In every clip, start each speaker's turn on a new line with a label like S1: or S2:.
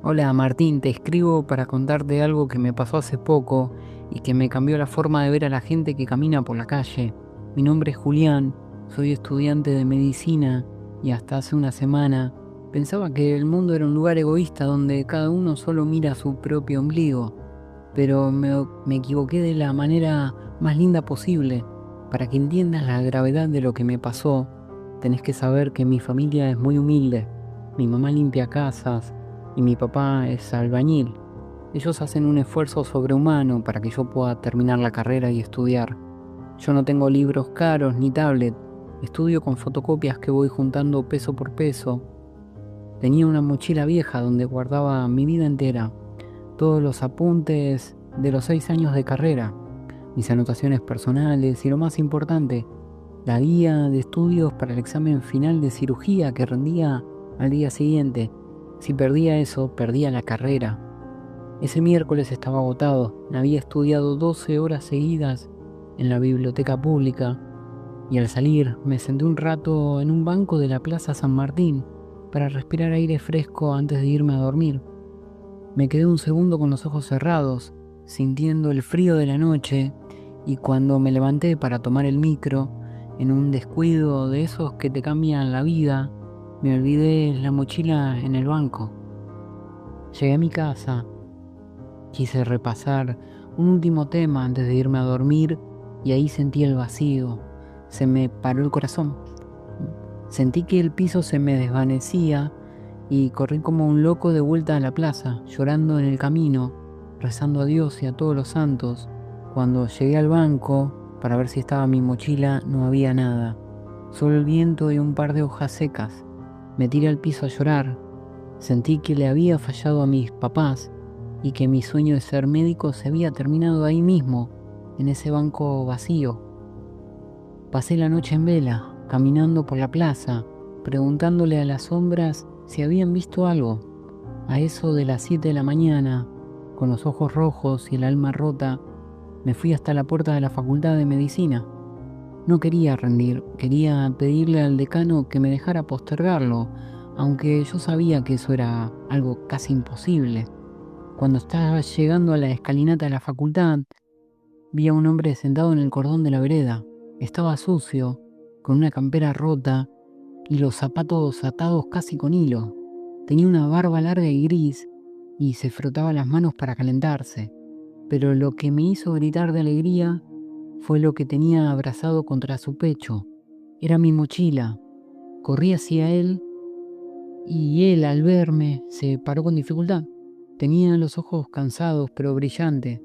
S1: Hola Martín, te escribo para contarte algo que me pasó hace poco y que me cambió la forma de ver a la gente que camina por la calle. Mi nombre es Julián, soy estudiante de medicina y hasta hace una semana pensaba que el mundo era un lugar egoísta donde cada uno solo mira su propio ombligo, pero me equivoqué de la manera más linda posible. Para que entiendas la gravedad de lo que me pasó, tenés que saber que mi familia es muy humilde. Mi mamá limpia casas y mi papá es albañil. Ellos hacen un esfuerzo sobrehumano para que yo pueda terminar la carrera y estudiar. Yo no tengo libros caros ni tablet. Estudio con fotocopias que voy juntando peso por peso. Tenía una mochila vieja donde guardaba mi vida entera, todos los apuntes de los 6 años de carrera, mis anotaciones personales y lo más importante, la guía de estudios para el examen final de cirugía que rendía al día siguiente. Si perdía eso, perdía la carrera. Ese miércoles estaba agotado. Había estudiado 12 horas seguidas en la biblioteca pública y al salir me senté un rato en un banco de la Plaza San Martín para respirar aire fresco antes de irme a dormir. Me quedé un segundo con los ojos cerrados, sintiendo el frío de la noche, y cuando me levanté para tomar el micro, en un descuido de esos que te cambian la vida, me olvidé la mochila en el banco. Llegué a mi casa, quise repasar un último tema antes de irme a dormir y ahí sentí el vacío. Se me paró el corazón. Sentí que el piso se me desvanecía y corrí como un loco de vuelta a la plaza, llorando en el camino, rezando a Dios y a todos los santos. Cuando llegué al banco para ver si estaba mi mochila, no había nada, solo el viento y un par de hojas secas. Me tiré al piso a llorar. Sentí que le había fallado a mis papás y que mi sueño de ser médico se había terminado ahí mismo, en ese banco vacío. Pasé la noche en vela, caminando por la plaza, preguntándole a las sombras si habían visto algo. A eso de las 7 de la mañana, con los ojos rojos y el alma rota, me fui hasta la puerta de la Facultad de Medicina. No quería rendir, quería pedirle al decano que me dejara postergarlo, aunque yo sabía que eso era algo casi imposible. Cuando estaba llegando a la escalinata de la facultad, vi a un hombre sentado en el cordón de la vereda. Estaba sucio, con una campera rota y los zapatos atados casi con hilo. Tenía una barba larga y gris y se frotaba las manos para calentarse. Pero lo que me hizo gritar de alegría fue lo que tenía abrazado contra su pecho. Era mi mochila. Corrí hacia él y él, al verme, se paró con dificultad. Tenía los ojos cansados pero brillantes.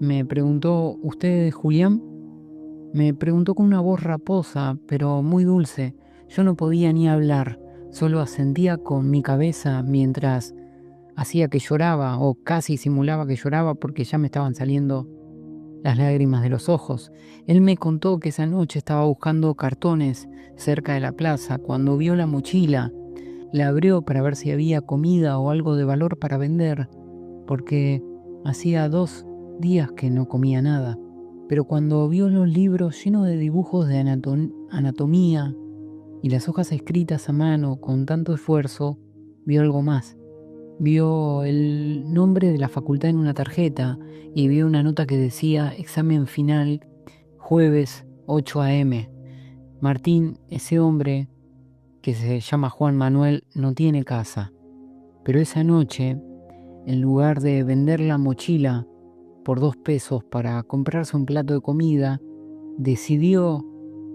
S1: Me preguntó: ¿Usted es Julián? Me preguntó con una voz raposa, pero muy dulce. Yo no podía ni hablar, solo asentía con mi cabeza mientras hacía que lloraba, o casi simulaba que lloraba porque ya me estaban saliendo las lágrimas de los ojos. Él me contó que esa noche estaba buscando cartones cerca de la plaza cuando vio la mochila. La abrió para ver si había comida o algo de valor para vender, porque hacía 2 días que no comía nada. Pero cuando vio los libros llenos de dibujos de anatomía y las hojas escritas a mano con tanto esfuerzo, vio algo más. Vio el nombre de la facultad en una tarjeta y vio una nota que decía: examen final, jueves 8 a.m. Martín, ese hombre que se llama Juan Manuel, no tiene casa. Pero esa noche, en lugar de vender la mochila por 2 pesos para comprarse un plato de comida, decidió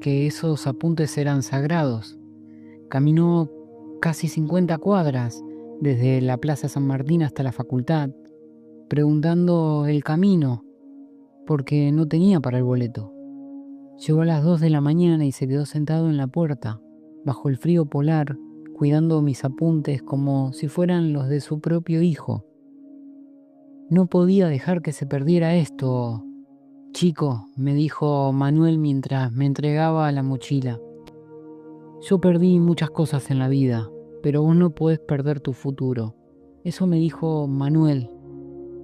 S1: que esos apuntes eran sagrados. Caminó casi 50 cuadras desde la Plaza San Martín hasta la facultad, preguntando el camino, porque no tenía para el boleto. Llegó a las 2 de la mañana y se quedó sentado en la puerta, bajo el frío polar, cuidando mis apuntes como si fueran los de su propio hijo. No podía dejar que se perdiera esto. Chico, me dijo Manuel mientras me entregaba la mochila. Yo perdí muchas cosas en la vida, pero vos no podés perder tu futuro. Eso me dijo Manuel.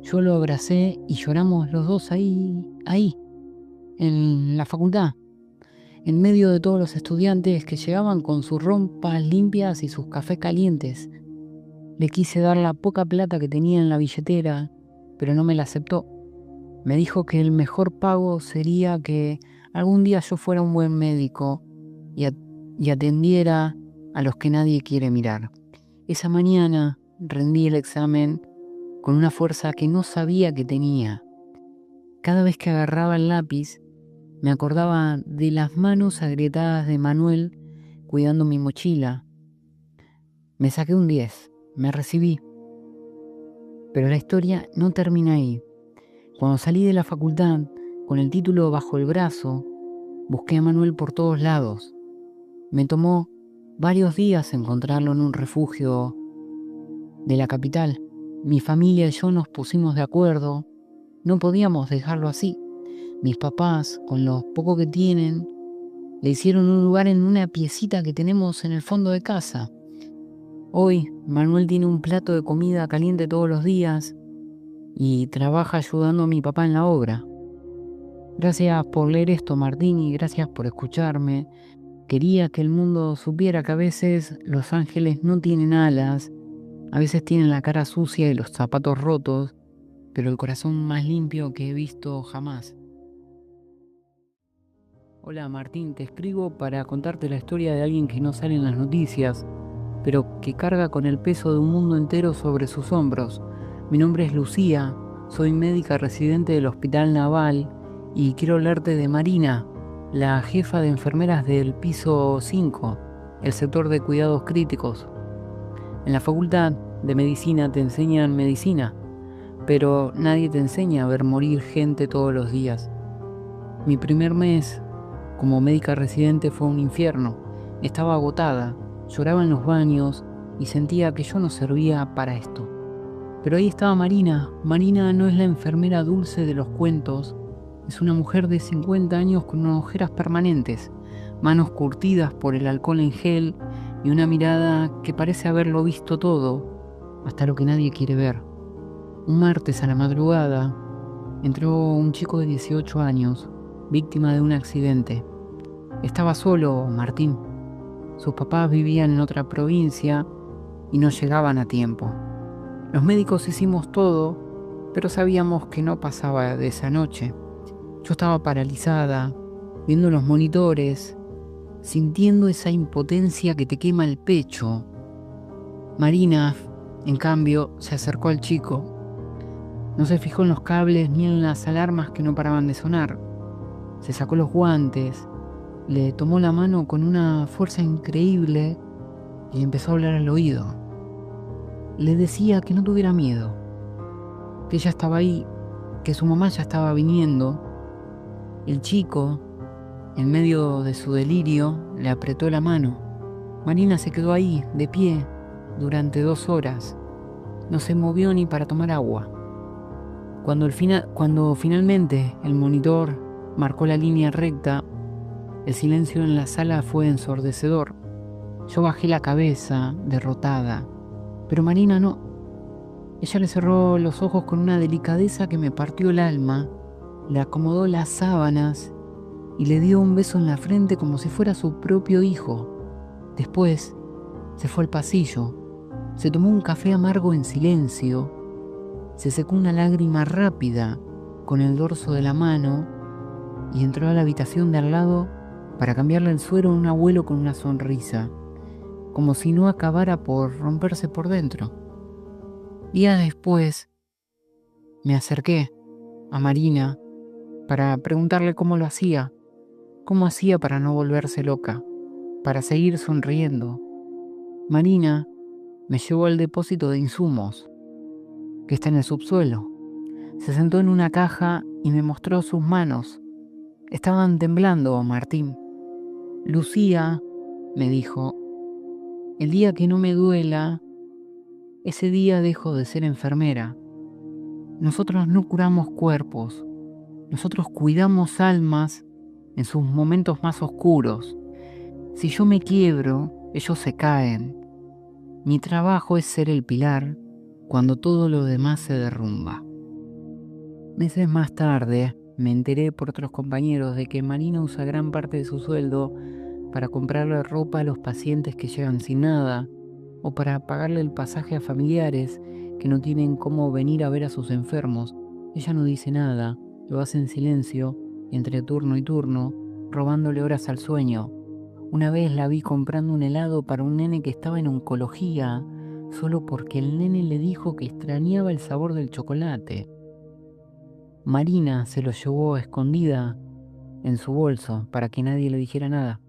S1: Yo lo abracé y lloramos los dos ahí, en la facultad, en medio de todos los estudiantes que llegaban con sus rompas limpias y sus cafés calientes. Le quise dar la poca plata que tenía en la billetera, pero no me la aceptó. Me dijo que el mejor pago sería que algún día yo fuera un buen médico y, y atendiera a los que nadie quiere mirar. Esa mañana rendí el examen con una fuerza que no sabía que tenía. Cada vez que agarraba el lápiz, me acordaba de las manos agrietadas de Manuel cuidando mi mochila. Me saqué un 10, me recibí. Pero la historia no termina ahí. Cuando salí de la facultad, con el título bajo el brazo, busqué a Manuel por todos lados. Me tomó varios días encontrarlo en un refugio de la capital. Mi familia y yo nos pusimos de acuerdo. No podíamos dejarlo así. Mis papás, con lo poco que tienen, le hicieron un lugar en una piecita que tenemos en el fondo de casa. Hoy, Manuel tiene un plato de comida caliente todos los días y trabaja ayudando a mi papá en la obra. Gracias por leer esto, Martín, y gracias por escucharme. Quería que el mundo supiera que a veces los ángeles no tienen alas, a veces tienen la cara sucia y los zapatos rotos, pero el corazón más limpio que he visto jamás. Hola Martín, te escribo para contarte la historia de alguien que no sale en las noticias, pero que carga con el peso de un mundo entero sobre sus hombros. Mi nombre es Lucía, soy médica residente del Hospital Naval y quiero hablarte de Marina, la jefa de enfermeras del piso 5, el sector de cuidados críticos. En la facultad de medicina te enseñan medicina, pero nadie te enseña a ver morir gente todos los días. Mi primer mes como médica residente fue un infierno. Estaba agotada, lloraba en los baños y sentía que yo no servía para esto. Pero ahí estaba Marina. Marina no es la enfermera dulce de los cuentos. Es una mujer de 50 años con ojeras permanentes, manos curtidas por el alcohol en gel y una mirada que parece haberlo visto todo, hasta lo que nadie quiere ver. Un martes a la madrugada entró un chico de 18 años, víctima de un accidente. Estaba solo, Martín. Sus papás vivían en otra provincia y no llegaban a tiempo. Los médicos hicimos todo, pero sabíamos que no pasaba de esa noche. Yo estaba paralizada, viendo los monitores, sintiendo esa impotencia que te quema el pecho. Marina, en cambio, se acercó al chico. No se fijó en los cables ni en las alarmas que no paraban de sonar. Se sacó los guantes, le tomó la mano con una fuerza increíble y empezó a hablar al oído. Le decía que no tuviera miedo, que ella estaba ahí, que su mamá ya estaba viniendo. El chico, en medio de su delirio, le apretó la mano. Marina se quedó ahí, de pie, durante 2 horas. No se movió ni para tomar agua. Cuando finalmente el monitor marcó la línea recta, el silencio en la sala fue ensordecedor. Yo bajé la cabeza, derrotada, pero Marina no. Ella le cerró los ojos con una delicadeza que me partió el alma, le acomodó las sábanas y le dio un beso en la frente como si fuera su propio hijo. Después se fue al pasillo, se tomó un café amargo en silencio, se secó una lágrima rápida con el dorso de la mano y entró a la habitación de al lado para cambiarle el suero a un abuelo con una sonrisa, como si no acabara por romperse por dentro. Días después me acerqué a Marina para preguntarle cómo lo hacía, cómo hacía para no volverse loca, para seguir sonriendo. Marina me llevó al depósito de insumos, que está en el subsuelo. Se sentó en una caja y me mostró sus manos. Estaban temblando, Martín. Lucía, me dijo, el día que no me duela, ese día dejo de ser enfermera. Nosotros no curamos cuerpos, nosotros cuidamos almas en sus momentos más oscuros. Si yo me quiebro, ellos se caen. Mi trabajo es ser el pilar cuando todo lo demás se derrumba. Meses más tarde, me enteré por otros compañeros de que Marina usa gran parte de su sueldo para comprarle ropa a los pacientes que llegan sin nada o para pagarle el pasaje a familiares que no tienen cómo venir a ver a sus enfermos. Ella no dice nada, lo hace en silencio, entre turno y turno, robándole horas al sueño. Una vez la vi comprando un helado para un nene que estaba en oncología, solo porque el nene le dijo que extrañaba el sabor del chocolate. Marina se lo llevó escondida en su bolso para que nadie le dijera nada.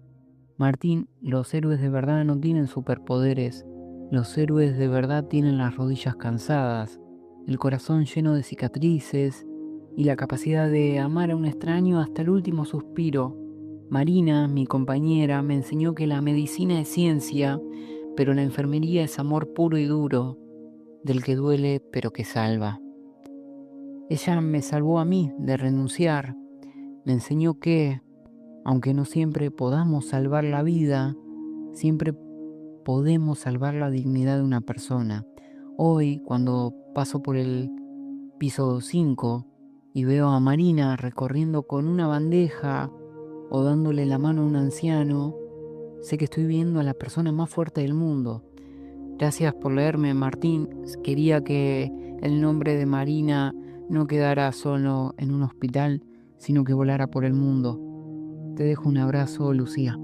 S1: Martín, los héroes de verdad no tienen superpoderes. Los héroes de verdad tienen las rodillas cansadas, el corazón lleno de cicatrices y la capacidad de amar a un extraño hasta el último suspiro. Marina, mi compañera, me enseñó que la medicina es ciencia, pero la enfermería es amor puro y duro, del que duele pero que salva. Ella me salvó a mí de renunciar, me enseñó que, aunque no siempre podamos salvar la vida, siempre podemos salvar la dignidad de una persona. Hoy, cuando paso por el piso 5 y veo a Marina recorriendo con una bandeja o dándole la mano a un anciano, sé que estoy viendo a la persona más fuerte del mundo. Gracias por leerme, Martín. Quería que el nombre de Marina no quedara solo en un hospital, sino que volara por el mundo. Te dejo un abrazo, Lucía.